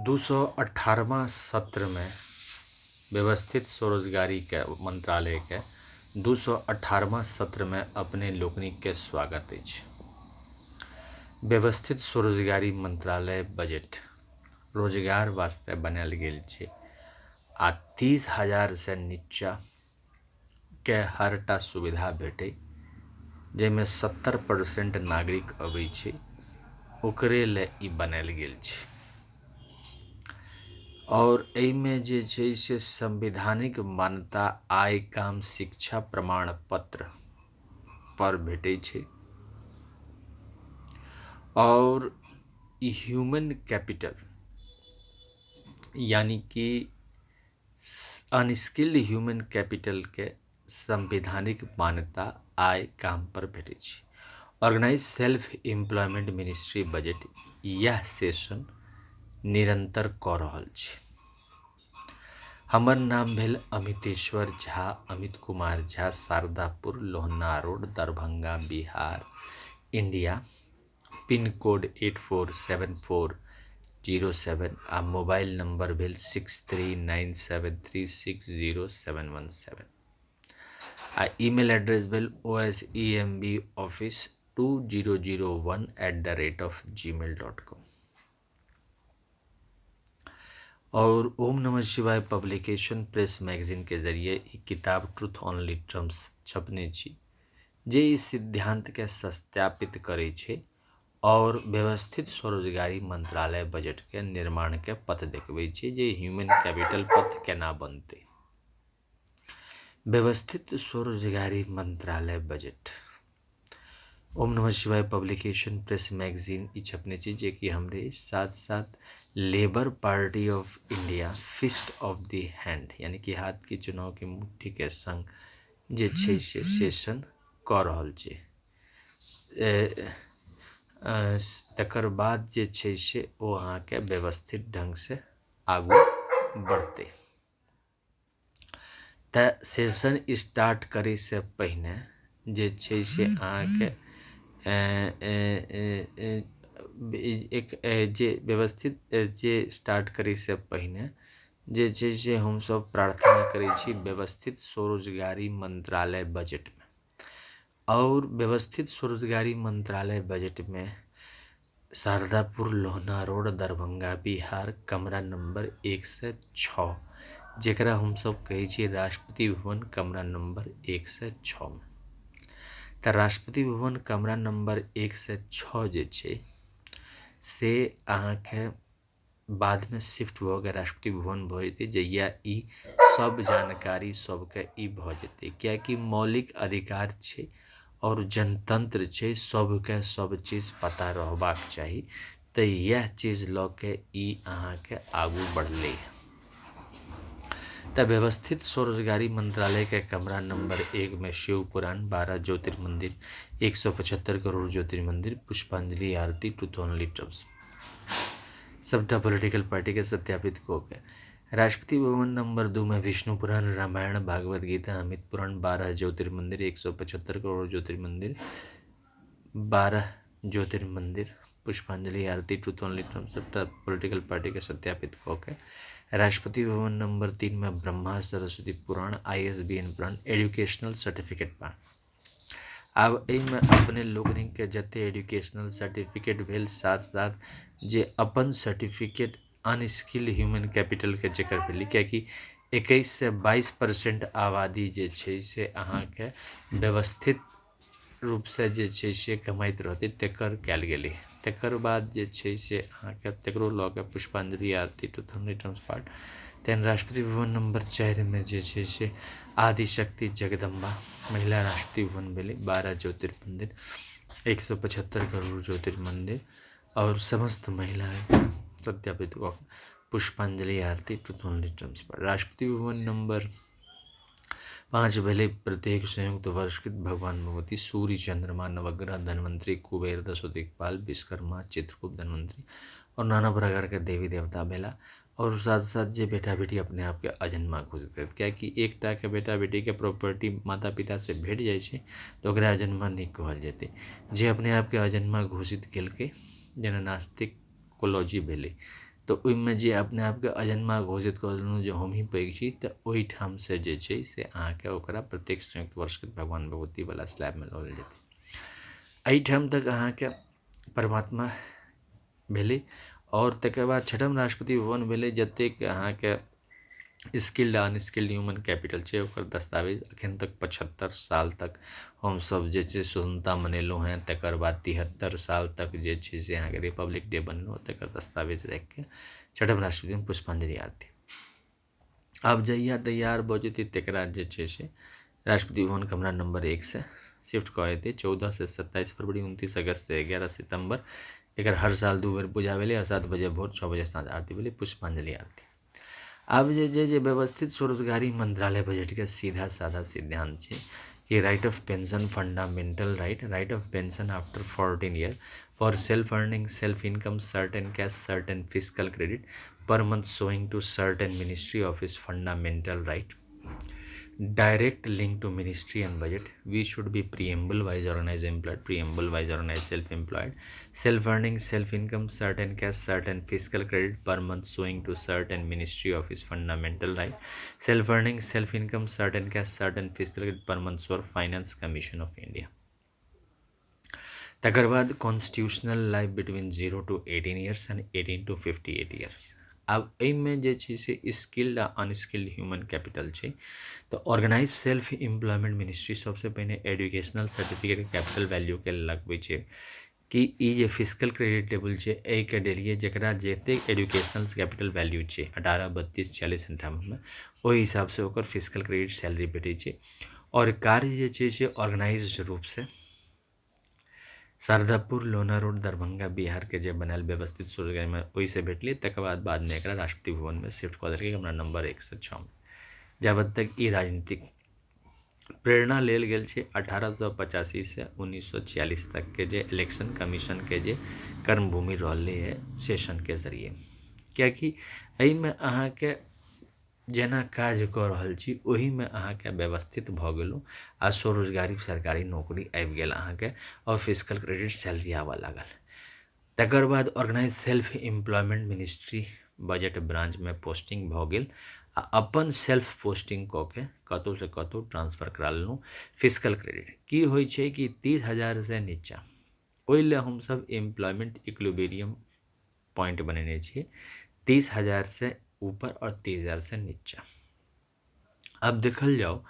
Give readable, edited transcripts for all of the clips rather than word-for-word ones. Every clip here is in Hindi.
218वां सत्र में व्यवस्थित स्वरोजगारी के मंत्रालय के 218वां सत्र में अपने लोकनिक के स्वागत अछि। व्यवस्थित स्वरोजगारी मंत्रालय बजट रोजगार वास्ते बनायल गेल छै आ 30,000 से नीचा के हरटा सुविधा भेटै जाहिमे 70% नागरिक अबै छै ओकरे ले ई बनायल गेल छै। और एहिमे जे छै से संवैधानिक मान्यता आय काम शिक्षा प्रमाण पत्र पर भेटै छै और ह्यूमन कैपिटल यानी कि अनस्किल्ड ह्यूमन कैपिटल के संवैधानिक मान्यता आय काम पर भेटै छै। Organise self employment ministry budget यह सेशन निरंतर कऽ रहल छै। हमर नाम भेल Amiteshwar Jha, Amit Kumar Jha, Shardapur, Lohna road, Darbhanga, Bihar, India. Pin code 847407 आ मोबाइल नंबर भेल 6397360717 आ ईमेल एड्रेस भेल osemboffice2001@gmail.com। और ओम नमः शिवाय पब्लिकेशन प्रेस मैगजीन के जरिए ई किताब ट्रुथ ओनली टर्म्स छपने छी जे इस सिद्धांत के सत्यापित करे छे और व्यवस्थित स्वरोजगारी मंत्रालय बजट के निर्माण के पथ देखबै छै जे ह्यूमन कैपिटल पथ केना बनते। व्यवस्थित स्वरोजगारी मंत्रालय बजट ओम नमः शिवाय पब्लिकेशन प्रेस मैगजीन ई छपने छी जे कि हमरे साथ साथ Labour Party of India fist of the hand यानी कि हाथ के चुनाव के मुट्ठी के संग जे छै से सेशन कऽ रहल छै। तकर बाद जे छै से ओ अहाँके व्यवस्थित ढंग से आगू बढ़ते। तऽ सेशन स्टार्ट करे से पहिने जे छै से अहाँके एक जे व्यवस्थित जे स्टार्ट करे से पहिने जे छै से हम सब प्रार्थना करै छी व्यवस्थित स्वरोजगारी मंत्रालय बजट में। और व्यवस्थित स्वरोजगारी मंत्रालय बजट में शारदापुर, लोहना रोड, दरभंगा, बिहार, कमरा नंबर 106 जेकरा हम सब कहे छी राष्ट्रपति भवन कमरा नंबर 106 में। तऽ राष्ट्रपति भवन कमरा नंबर 106 जे छै से अहाँके बाद में शिफ्ट भऽ के राष्ट्रपति भवन भऽ जेतै जहिया ई सब जानकारी सबके ई भऽ जेतै कियाकि मौलिक अधिकार छै और जनतंत्र छै सबके सब चीज पता रहबाक चाही। तऽ यह चीज लऽ के ई अहाँके आगू बढ़ले। तऽ व्यवस्थित स्वरोजगारी मंत्रालय के कमरा नंबर 1 में शिव पुराण, 12 ज्योतिर्मंदिर, 175 करोड़ ज्योतिर्मंदिर, पुष्पांजलि आरती, ट्रुथ ओनली टर्म्स सबटा पॉलिटिकल पार्टी के सत्यापित हो गए। राष्ट्रपति भवन नंबर 2 में विष्णु पुराण, रामायण, भागवत गीता, अमित पुराण, 12 ज्योतिर्मंदिर, 175 करोड़ ज्योतिर्मंदिर, 12 ज्योतिर्मंदिर, पुष्पांजलि आरती, ट्रुथ ओनली टर्म्स सबटा पॉलिटिकल पार्टी के सत्यापित हो गए। राष्ट्रपति भवन नंबर 3 में ब्रह्मा सरस्वती पुराण, ISBN पुराण, एजुकेशनल सर्टिफिकेट पुराण। अब एहिमे अपने लोगनिक के जते एजुकेशनल सर्टिफिकेट भेल साथ साथ जे अपन सर्टिफिकेट अनस्किल्ड ह्यूमन कैपिटल के जेकर भेलै कियाकि 21 से 22% आबादी जे छै से अहाँके व्यवस्थित रूप से जे छै से कमाइत रहतै तेकर कयल गेलै। तेकर बाद जे छै से अहाँके तेकरो लऽ के पुष्पांजलि आरती ट्रुथ ओनली टर्म्स पार्ट। तहन राष्ट्रपति भवन नंबर 4 में जे छै से आदिशक्ति जगदम्बा महिला राष्ट्रपति भवन भेलै, 12 ज्योतिर्मंदिर, 175 करोड़ ज्योतिर्मंदिर और समस्त महिला सत्यापित को पुष्पांजलि आरती ट्रुथ ओनली टर्म्स पर। राष्ट्रपति भवन नंबर 5 भेले प्रत्येक संयुक्त वर्षकृत भगवान भगवती, सूर्य, चंद्रमा, नवग्रह, धनवंतरी, कुबेर, दशो दिक्पाल, विश्वकर्मा, चित्रगुप्त, धनवंतरी और नाना प्रकार के देवी देवता भेला। और साथ साथ जे बेटा बेटी अपने आप के अजन्मा घोषित करत कियाकि एकटा के बेटा बेटी के प्रॉपर्टी माता पिता से भेट जाय छै तो ओकरा अजन्मा नहीं कहल जेतै। जे अपने आप के अजन्मा घोषित केलकै जेना नास्तिक कोलॉजी भेलै तो ओहिमे जे अपने आपके अजन्मा घोषित कऽ देलहुँ जे हम ही पैघ छी, तऽ ओहिठाम से जे छै से अहाँके ओकरा प्रत्येक संयुक्त वर्षके भगवान भगवतीवला स्लैबमे लऽ गेल जेतै। एहिठाम तक अहाँके परमात्मा भेलै। और तकर बाद छठम राष्ट्रपति भवन भेलै। जतेक अहाँके स्किल्ड आ अनस्किल्ड ह्यूमन कैपिटल छै ओकर दस्तावेज एखन तक 75 साल तक हमसब जे छै स्वतंत्रता मनेलहुँ हेँ। तकर बाद 73 साल तक जे छै से अहाँके रिपब्लिक डे बनलहुँ, तकर दस्तावेज राखिके छठम राष्ट्रपतिमे पुष्पांजलि आरती। आब जहिया तैयार भऽ जेतै तकरा जे छै से राष्ट्रपति भवन कमरा नंबर 1 से शिफ्ट कऽ देतै। 14 से 27 फरवरी, 29 अगस्त से 11 सितंबर एकर हर साल 2 बेर पूजा भेलै। 7 बजे भोर, 6 बजे साँझ आरती भेलै, पुष्पांजलि आरती। अब जे व्यवस्थित स्वरोजगारी मंत्रालय बजट के सीधा साधा सिद्धांत है कि right of pension fundamental right of pension after 14 year for self earning self income certain cash certain physical credit per month showing to certain ministry office fundamental right direct link to ministry and budget. We should be preamble wise organized employed, preamble wise organized self-employed, self-earning, self-income, certain cash, certain fiscal credit per month showing to certain ministry office fundamental right, self-earning, self-income, certain cash, certain fiscal credit per month for finance commission of India. तकर बाद constitutional life between 0 to 18 years and 18 to 58 years. अब एहिमे जे छै से स्किल्ड आ अनस्किल्ड ह्यूमन कैपिटल छै। तो ऑर्गेनाइज सेल्फ एम्प्लॉयमेंट मिनिस्ट्री सबसे पहले एजुकेशनल सर्टिफिकेट कैपिटल वैल्यू के लगबै छै कि ई जे फिजिकल क्रेडिट लेवल छै एहिके देलिए जकरा जतेक एजुकेशनल कैपिटल वैल्यू छै 18, 32, 40, 58 में ओहि हिसाब से ओकर फिजिकल क्रेडिट सैलरी भेटै छै। और कार्य जे छै से ऑर्गेनाइज्ड रूप से शारदापुर लोना रोड दरभंगा बिहार के जे बनायल व्यवस्थित स्वरोजगारी में ओहिसे भेटलै। तकर बाद में एकरा राष्ट्रपति भवन में शिफ्ट कऽ देलकै कमरा नंबर 1 से 6 में। जाबत तक ई राजनीतिक प्रेरणा लेल गेल छै 1885 से 1946 तक के जे इलेक्शन कमीशन के जे कर्मभूमि रहलै है सेशन के जरिए। कियाकि एहिमे अहाँके जेना काज कऽ रहल छी ओही में अहाँके व्यवस्थित भऽ गेलहुँ आ स्वरोजगारी सरकारी नौकरी आबि गेल अहाँके और फिजिकल क्रेडिट सैलरी आबऽ लागल। तकर बाद organise self employment ministry budget branch में पोस्टिंग भऽ गेल आ अपन सेल्फ पोस्टिंग कऽ के कतौ से कतौ ट्रांसफर करा लेलहुँ। फिजिकल क्रेडिट की होइ छै कि 30,000 से नीचा ओहि ले हम सब एम्प्लॉयमेंट इक्विलिब्रियम पॉइंट बनेने छियै 30,000 से ऊपर और 30,000 से नीचा। अब देखल जाओ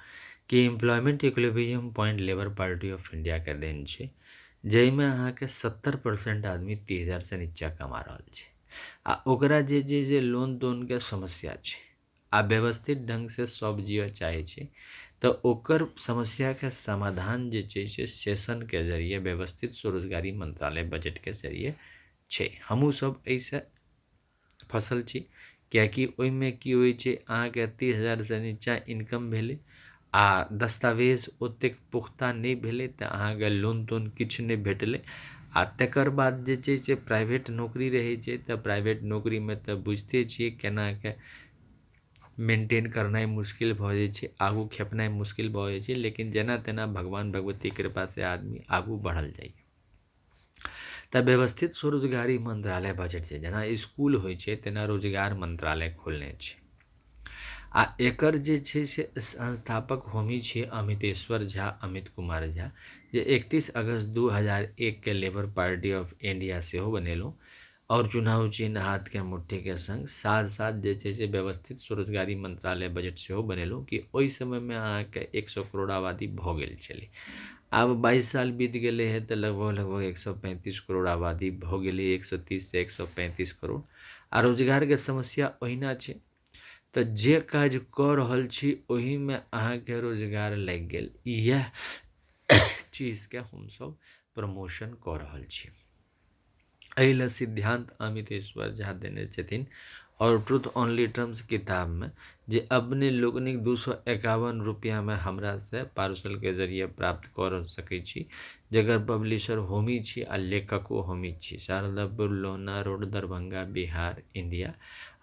कि employment equilibrium point labour Party of India के देन छै जाहिमे अहाँके 70% आदमी 30,000 से नीचा कमा रहल छै आ ओकरा जे लोन तोन के समस्या छै आ व्यवस्थित ढंग से सब जिय चाहे छै तो ओकर समस्या के समाधान जे छै से सेशन के जरिए व्यवस्थित स्वरोजगारी मंत्रालय बजट के जरिए छै। हमहूँ सब ऐसे फसल छी कियाकि ओहिमे की होइ छै अहाँके 30,000 से नीचा इनकम भेलै आ दस्तावेज ओतेक पुख्ता नहीं भेलै तऽ अहाँके लोन तोन किछु नहीं भेटलै। आ तकर बाद जे छै से प्राइवेट नौकरी रहै छै तऽ प्राइवेट नौकरी में तऽ बुझते छियै केना के मेंटेन करनाइ मुश्किल भऽ जाइ छै, आगू खेपनाइ मुश्किल भऽ जाइ छै। लेकिन जेना तेना भगवान भगवती कृपा से आदमी आगू बढ़ल जाइए। तऽ व्यवस्थित स्वरोजगारी मंत्रालय बजट छै जेना स्कूल होइ छै तेना रोजगार मंत्रालय खोलने छै आ एकर जे छै से संस्थापक होमी छै अमितेश्वर झा अमित कुमार झा जे 31 अगस्त 2001 के लेबर पार्टी ऑफ इंडिया सेहो बनेलहुँ और चुनाव चिन्ह हाथ के मुट्ठी के संग साथ साथ जे छै से व्यवस्थित स्वरोजगारी मंत्रालय बजट सेहो बनेलहुँ कि ओहि समय में अहाँके 100 करोड़ आबादी भऽ गेल छलै। आब 22 साल बीत गेले है तो लगभग 135 करोड़ आबादी भऽ गेलै 130 से 135 करोड़ आ रोजगार के समस्या ओहिना छै। तो जे काज कऽ रहल छी ओही में अहाँके रोजगार लागि गेल यह चीज के हम सब प्रमोशन कऽ रहल छी। एहि ले सिद्धांत अमितेश्वर झा देने छथिन और ट्रुथ ओनली टर्म्स किताब में जे अपने लोकनिक 251 रुपया में हमरा से पार्सल के जरिए प्राप्त कर सकै छी जकर पब्लिशर होमी छी आ लेखको होमी छी शारदापुर लोना रोड दरभंगा बिहार इंडिया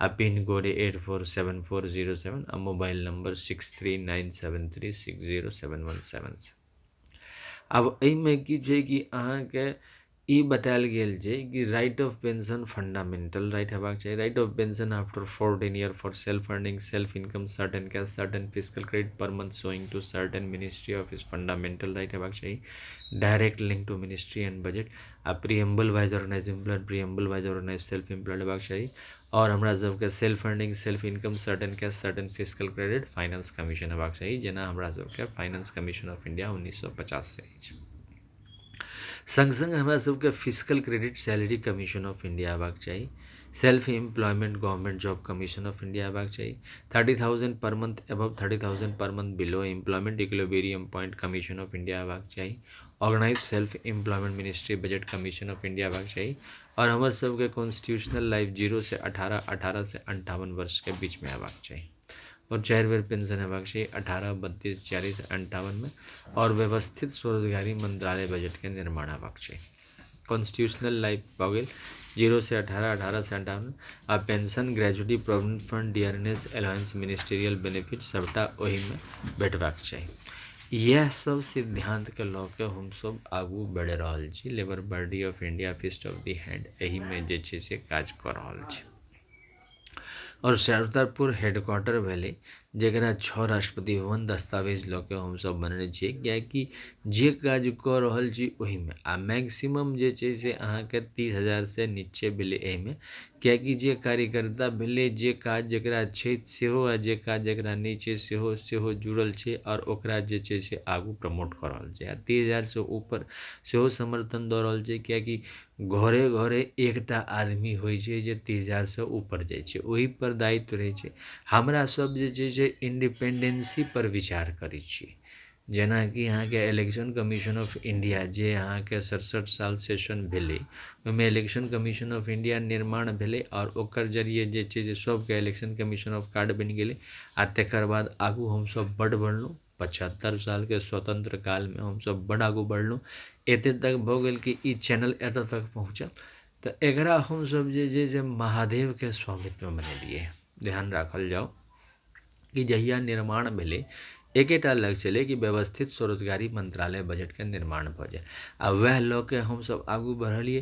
आ पिन कोड 847407 आ मोबाइल नंबर 6397360717। अब एहिमे की छै कि अहाँके ई बतायल गेल छै कि right of pension fundamental right हेबाक चाही। Right of pension after 14 year for self earning self income certain cash certain physical credit per month showing to certain ministry of is fundamental right हेबाक चाही। Direct link to ministry and budget आ preamble wise organise employed preamble wise organise self employed हेबाक चाही। और हमरा सबके self earning self income certain cash certain physical credit finance commission हेबाक चाही, जेना हमरा सबके फाइनेंस कमीशन ऑफ इंडिया 1950 से अछि। संग संग हमरा सबके physical credit salary commission of India हेबाक चाही। Self employment government job commission of India हेबाक चाही। 30,000 per month above 30,000 per month below employment equilibrium point commission of India हेबाक चाही। Organise self employment ministry budget commission of India हेबाक चाही। और हमर सबके कॉन्स्टिट्यूशनल लाइफ 0 से 18, 18 से 58 वर्ष के बीच में हेबाक चाही। और 4 बेर पेंशन हेबाक चाही 18, 32, 40, 58 में। और व्यवस्थित स्वरोजगारी मंत्रालय बजट के निर्माण हेबाक चाही। कॉन्स्टिट्यूशनल लाइफ भऽ गेल 0 से 18, 18 से 58 आ pension gratuity provident fund DRNS allowance ministerial benefit सबटा ओही में भेटबाक चाही। यह सब सिद्धांत के लऽ के हम सब आगू बढ़ि रहल छी। Labour body of India fist of the hand एही में जे छै से काज कऽ रहल छी। और शारदापुर हेडक्वार्टर भेले जकरा 6 राष्ट्रपति भवन दस्तावेज लऽ के हम सब बनने छियै, कियाकि जे काज कऽ रहल छी ओही में आ मैक्सिमम जे छै से अहाँके 30,000 से नीचे भेलै एहिमे, कियाकि जे कार्यकर्ता भेलै जे काज जकरा छै सेहो आ जे काज जकरा नहि छै सेहो जुड़ल छै और ओकरा जे छै से आगू प्रमोट कऽ रहल छै। आ 30,000 से ऊपर सेहो समर्थन दऽ रहल छै, कियाकि घरे घरे एकटा आदमी होइ छै जे 30,000 से ऊपर जाइ छै, ओही पर दायित्व रहै छै। हमरा सब जे छै से इंडिपेंडेंसी पर विचार करै छी, जेनाकि अहाँके इलेक्शन कमीशन ऑफ इंडिया जे अहाँके 67 साल सेशन भेलै, ओहिमे इलेक्शन कमीशन ऑफ इंडिया निर्माण भेलै और ओकर जरिए जे छै से सबके इलेक्शन कमीशन ऑफ कार्ड बनि गेलै। आ तकर बाद आगू हमसब बड्ड बढ़लहुँ। 75 साल के स्वतंत्र काल में हमसब बड़ आगू बढ़लहुँ। एते तक भऽ गेल कि ई चैनल एतऽ तक पहुँचल, तऽ एकरा हमसब जे छै से महादेव के स्वामित्व में बनेलिए। ध्यान राखल जाओ कि जहिया निर्माण भेलै एकेटा लक्ष्य छलै कि व्यवस्थित स्वरोजगारी मंत्रालय बजट के निर्माण भऽ जाय। आ वएह लऽ के हमसब आगू बढ़लिए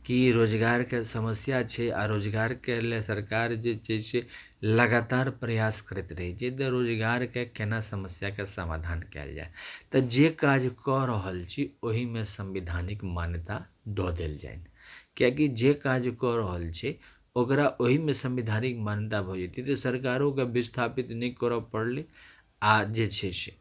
कि रोजगार के समस्या छै आ रोजगार के लिए सरकार जे छै से लगातार प्रयास करैत रहै छै तऽ रोजगार के केना समस्या के समाधान कयल जाय। तऽ जे काज कऽ रहल छी ओही में संवैधानिक मान्यता दऽ देल जाय, कियाकि जे काज कऽ रहल छै ओकरा ओही में संवैधानिक मान्यता भऽ जेतै तऽ सरकारों के विस्थापित नहीं करऽ पड़लै। आ जे छै से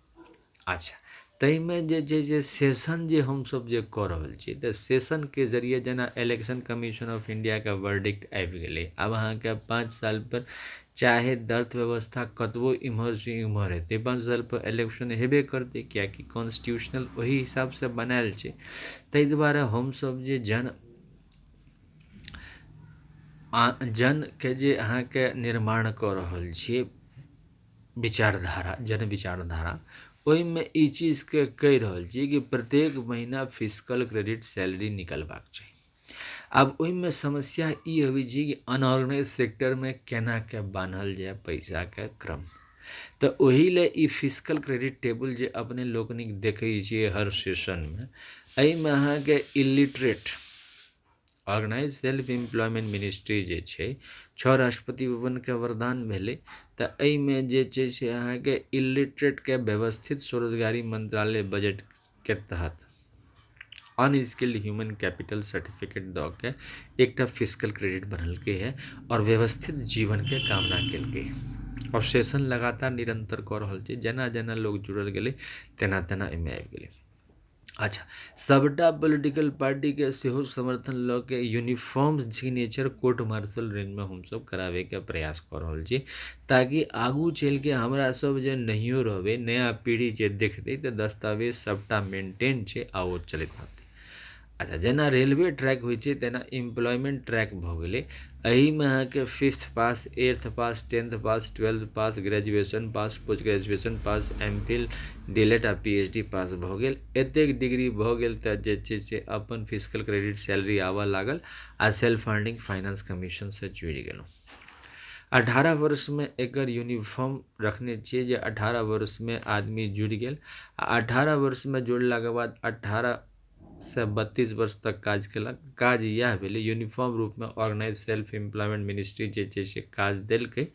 अच्छा ताहिमे जे छै से सेशन जे हमसब जे कऽ रहल छी तऽ सेशन के जरिए जेना इलेक्शन कमीशन ऑफ इंडिया के वर्डिक्ट आबि गेलै। आब अहाँके 5 साल पर चाहे दर्द व्यवस्था कतबो इम्हर से इम्हर हेतै 5 साल पर इलेक्शन हेबे करतै, कियाकि कॉन्स्टिट्यूशनल ओही हिसाब से बनायल छै। ताहि दुआरे हमसब जे जन के जे अहाँके निर्माण कऽ रहल छियै विचारधारा जन विचारधारा, ओहिमे ई चीज के कहि रहल छियै कि प्रत्येक महीना फिजिकल क्रेडिट सैलरी निकलबाक चाही। आब ओहिमे समस्या ई अबै छै कि अनऑर्गेनाइज सेक्टर में केना के बान्हल जाय पैसा के क्रम। तऽ ओही ले ई फिजिकल क्रेडिट टेबल जे अपने लोकनिक देखै छियै हर सेशन में, एहिमे अहाँके illiterate organise self employment ministry जे छै 6 राष्ट्रपति भवन के वरदान भेलै। तऽ एहिमे जे छै से अहाँके इलिटरेट के व्यवस्थित स्वरोजगारी मंत्रालय बजट के तहत अनस्किल्ड ह्यूमन कैपिटल सर्टिफिकेट दऽ के एकटा फिजिकल क्रेडिट बनलकै है और व्यवस्थित जीवन के कामना केलकै। और सेशन लगातार निरंतर कऽ रहल छै, जेना जेना लोग जुड़ल गेलै तेना तेना एहिमे आबि गेलै। अच्छा सबटा पॉलिटिकल पार्टी के सेहो समर्थन लऽ के uniform signature court martial range में हमसब करावे के प्रयास कऽ रहल छी, ताकि आगू चलि के हमरा सब जे नहियो रहबै नया पीढ़ी जे देखतै तऽ दस्तावेज सबटा मेंटेन छै आ ओ चलैत रहतै। अच्छा जेना रेलवे ट्रैक होइ छै तेना एम्प्लॉयमेंट ट्रैक भऽ गेलै। एही में अहाँके 5th pass 8th pass 10th pass 12th pass graduation pass post graduation pass MPhil DLitt आ पीएचडी पास भऽ गेल। एतेक डिग्री भऽ गेल तऽ जे छै से अपन फिजिकल क्रेडिट सैलरी आबऽ लागल आ सेल्फ अर्निंग फाइनेंस कमीशन से जुड़ि गेलहुँ। 18 वर्ष में एकर यूनिफॉर्म रखने छियै जे 18 वर्ष में आदमी जुड़ि गेल आ 18 वर्ष में जुड़लाके बाद 18 से 32 वर्ष तक काज केलक। काज इएह भेलै, यूनिफॉर्म रूप में ऑर्गेनाइज सेल्फ एम्प्लॉयमेंट मिनिस्ट्री जे छै से काज देलकै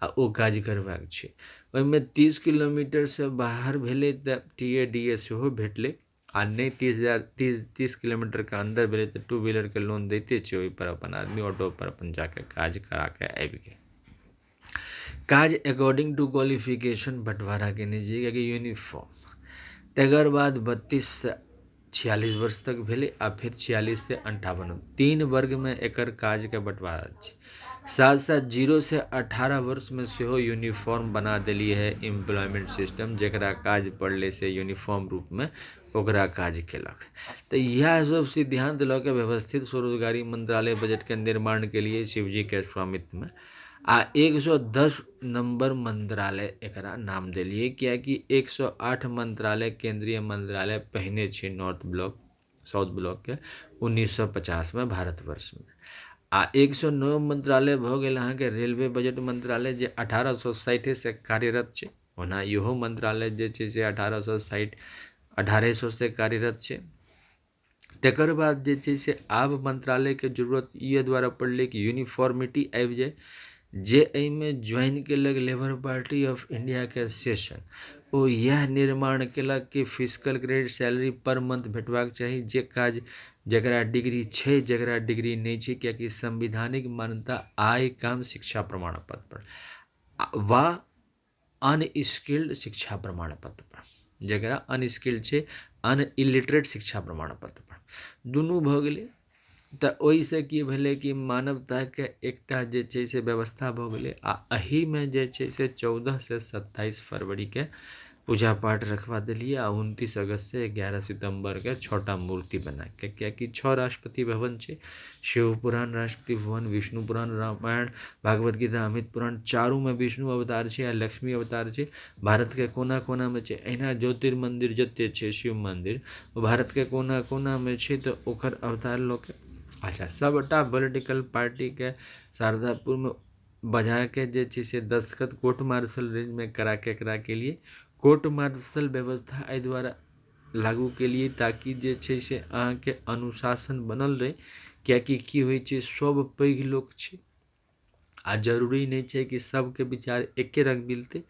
आ ओ काज करबाक छै। ओहिमे 30 किलोमीटर से बाहर भेलै तऽ TADA सेहो भेटलै, आ नहीं 30 किलोमीटर के अंदर भेलै तऽ 2 व्हीलर के लोन दैते छै, ओहि पर अपन आदमी ऑटो पर अपन जाके काज करा के आबि गेल। काज अकॉर्डिंग टू क्वालिफिकेशन बंटवारा केने छै, कियाकि यूनिफॉर्म। तकर बाद 32 से 46 वर्ष तक भेलै, आ फिर 46 से 58, 3 वर्ग में एकर काज के बंटवारा छै। साथ साथ 0 से 18 वर्ष में सेहो यूनिफॉर्म बना देलिए है एम्प्लॉयमेंट सिस्टम, जकरा काज पड़ले से यूनिफॉर्म रूप में ओकरा काज केलक। तो यह सब सिद्धांत लऽ के व्यवस्थित स्वरोजगारी मंत्रालय बजट के निर्माण के लिए शिवजी के स्वामित्व में आ 110 नंबर मंत्रालय एकरा नाम देलिए, कियाकि 108 मंत्रालय केंद्रीय मंत्रालय पहिने छै नॉर्थ ब्लॉक साउथ ब्लॉक के 1950 में भारतवर्ष में। आ 109 मंत्रालय भऽ गेल अहाँके रेलवे बजट मंत्रालय, जे 1860 से कार्यरत छै। ओना इहो मंत्रालय जे छै से 1860 से कार्यरत छै। तकर बाद जे छै से आब मंत्रालय के जरूरत ई द्वारा पड़लै कि यूनिफॉर्मिटी आबि जाए, जे एहिमे ज्वाइन केलक लेबर पार्टी ऑफ इंडिया के सेशन, ओ यह निर्माण केलक कि physical credit salary per month भेटबाक चाही, जे काज जकरा डिग्री छै जकरा डिग्री नहीं छै, कियाकि संवैधानिक मान्यता आय काम शिक्षा प्रमाण पत्र पर वा अनस्किल्ड शिक्षा प्रमाण पत्र पर, जकरा अनस्किल्ड छै अनइलिटरेट शिक्षा प्रमाण पत्र पर, दुनू भऽ गेलै। तऽ ओहिसँ की भेलै कि मानवताके एकटा जे छै से व्यवस्था भऽ गेलै, आ एहिमे जे छै से 14 से 27 फरवरी के पूजा पाठ रखवा दिलिए, आ 29 अगस्त से 11 सितंबर के 6टा मूर्ति बना के, कियाकि 6 राष्ट्रपति भवन छै, शिव पुराण राष्ट्रपति भवन, विष्णु पुराण, रामायण, भागवत गीता, अमित पुराण, चारू में विष्णु अवतार छै आ लक्ष्मी अवतार छै। भारत के कोना कोना में छै, अहिना ज्योतिर्मंदिर जते छै शिव मंदिर, भारत के कोना कोना में छै, तो ओकर अवतार लऽ के अच्छा सबटा पॉलिटिकल पार्टी के शारदापुर में बजा के जे छै से दस्तखत कोर्ट मार्शल रेंज में करा के एकरा के लिए कोर्ट मार्शल व्यवस्था एहि द्वारा लागू के लिए, ताकि जे छै से अहाँके अनुशासन बनल रहे। कियाकि की होइ छै, सब पैघ लोक छै आ जरूरी नहीं छै कि सबके विचार एके रंग मिलते।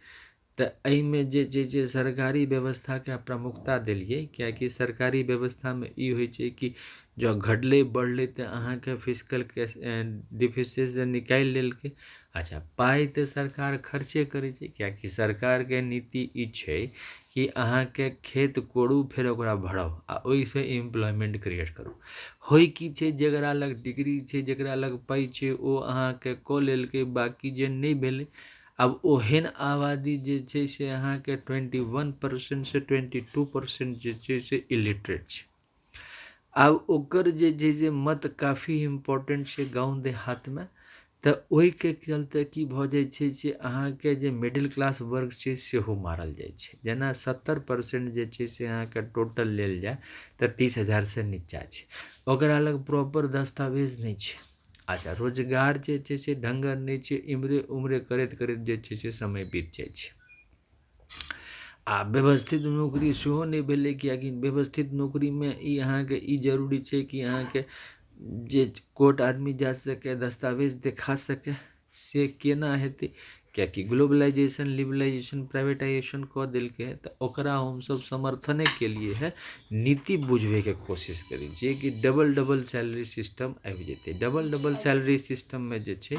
तो एहिमे जे छै से सरकारी व्यवस्था के प्रमुखता देलिए, कियाकि सरकारी व्यवस्था में ई होइ छै कि जो घटले बढ़ले तो अहाँके फिजिकल डिफिसिट से निकालि लेलकै। अच्छा पाइ तो सरकार खर्चे करै छै, कियाकि सरकार के नीति ई छै कि अहाँके खेत कोड़ू फेर ओकरा भराउ आ ओहिसँ एम्प्लॉयमेंट क्रिएट करू। होइ की छै, जकरा लग डिग्री छै जकरा लग पाइ छै ओ अहाँके कऽ लेलकै, बाकी जे नहीं भेलै। अब ओहन आबादी जे छै से अहाँके 21% से 22% जे छै से इलिटरेट छै। आब ओकर जे छै से मत काफ़ी इम्पोर्टेंट छै गाँव देहात में। तऽ ओहिके चलते की भऽ जाइ छै से अहाँके जे मिडिल क्लास वर्ग छै सेहो मारल जाइ छै। जेना 70% जे छै से अहाँके टोटल लेल जाए तऽ 30,000 से नीचा छै, ओकरा लग प्रॉपर दस्तावेज नहीं छै। अच्छा रोजगार जे छै से ढंगर नहीं छै, इम्हरे उम्हरे करैत करैत जे छै से समय बीत जाइ छै। आ व्यवस्थित नौकरी सेहो नहीं भेलै, कियाकि व्यवस्थित नौकरी में ई अहाँके ई जरूरी छै कि अहाँके जे कोर्ट आदमी जा सके, दस्तावेज देखा सके, से केना हेतै, कियाकि ग्लोबलाइजेशन लिबरलाइजेशन प्राइवेटाइजेशन कऽ देलकै है। तऽ ओकरा हमसब समर्थने के लिए है नीति बुझबे के कोशिश करै छियै कि डबल सैलरी सिस्टम आबि जेतै। डबल सैलरी सिस्टम में जे छै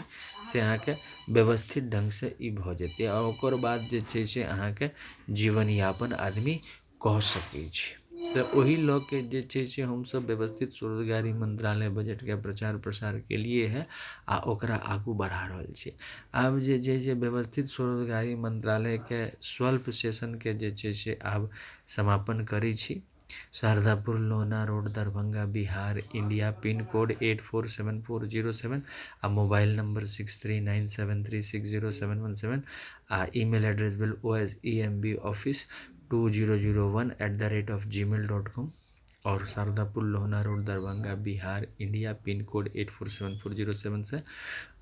से अहाँके व्यवस्थित ढंग से ई भऽ जेतै, आ ओकर बाद जे छै से अहाँके जीवन यापन आदमी कऽ सकै छै। तो ओही लऽ के जे छै से हमसब व्यवस्थित स्वरोजगारी मंत्रालय बजट के प्रचार प्रसार के लिए है आ ओकरा आगू बढ़ा रहल छै। आब जे छै से व्यवस्थित स्वरोजगारी मंत्रालय के स्वल्प सेशन के जे छै से आब समापन करै छी। Shardapur Lohna road Darbhanga Bihar India, pin code 847407 आ मोबाइल नंबर 6397360717 आ ईमेल एड्रेस भेल osemboffice2001@gmail.com। और Shardapur Lohna road Darbhanga Bihar India pin code 847407 से।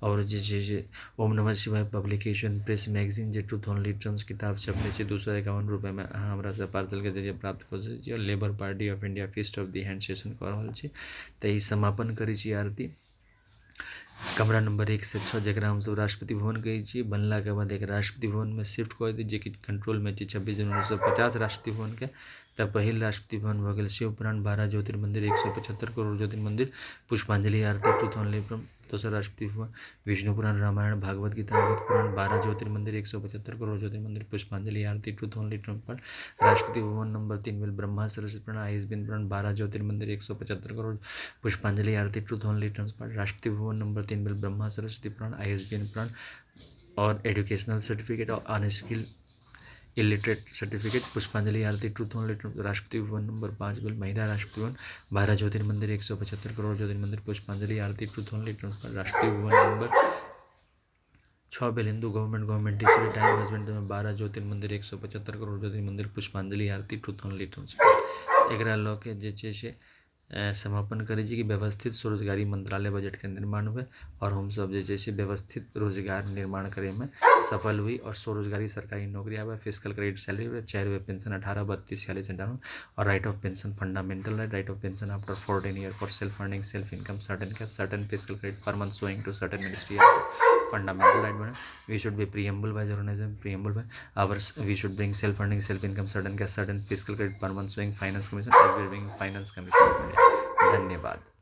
और जे ओम नमः शिवाय पब्लिकेशन प्रेस मैगजीन जे 2000 लीटर्स किताब छपने से 251 रुपये में अहाँ हमरा से पार्सल के जरिए प्राप्त कर सकै छी। Labour Party of India feast of the hand session कर रहल छी, तऽ ई समापन करै छी आरती कमरा नंबर 1 से 6 जकरा हम सब राष्ट्रपति भवन कहै छी। बनला के बाद एक राष्ट्रपति भवन में शिफ्ट कर दी, जे कि कंट्रोल में 26 जनवरी 1950 राष्ट्रपति भवन के। तब पहिल राष्ट्रपति भवन भऽ गेल शिव पुराण 12 ज्योतिर्मंदिर 175 करोड़ ज्योतिर्मंदिर पुष्पांजलि आरती 2011। दोसर राष्ट्रपति भवन विष्णु पुराण रामायण भागवत गीता अमृत पुराण 12 ज्योतिर्मंदिर 175 करोड़ ज्योतिर्मंदिर पुष्पांजलि आरती 2011 पर। राष्ट्रपति भवन नंबर 3 भेल ब्रह्मा सरस्वती पुराण आयुष्मान पुराण 12 ज्योतिर्मंदिर 175 करोड़ पुष्पांजलि आरती 2011 पर। राष्ट्रपति भवन नंबर 3 भेल ब्रह्मा सरस्वती पुराण आयुष्मान पुराण और एजुकेशनल सर्टिफिकेट और अनस्किल्ड इलिटरेट सर्टिफिकेट पुष्पांजलि आरती 2011। राष्ट्रपति भवन नंबर 5 भेल महिला राष्ट्रपति भवन 12 ज्योतिर्मंदिर 175 करोड़ ज्योतिर्मंदिर पुष्पांजलि आरती 2011 पर। राष्ट्रपति भवन नंबर 6 भेल Hindu government teacher time husband 12 Jyotirmandir 175 crore Jyotirmandir पुष्पांजलि आरती 2011 पर। एकरा लऽ के जे छै से समापन करै छी कि व्यवस्थित स्वरोजगारी मंत्रालय बजट के निर्माण हुए और हम सब जे छै व्यवस्थित रोजगार निर्माण करे में सफल हुई और स्वरोजगारी सरकारी नौकरी आवे, फिजिकल क्रेडिट सैलरी 4 रुपये पेंशन 18 32 46 51 और right of pension fundamental right of pension after 14 year for self earning self income certain physical credit per month showing to certain ministry fundamental right बने। We should be preamble by the organization preamble by ours we should bring self earning self income certain cash certain fiscal credit per month showing finance commission as we are bringing finance commission of India। धन्यवाद।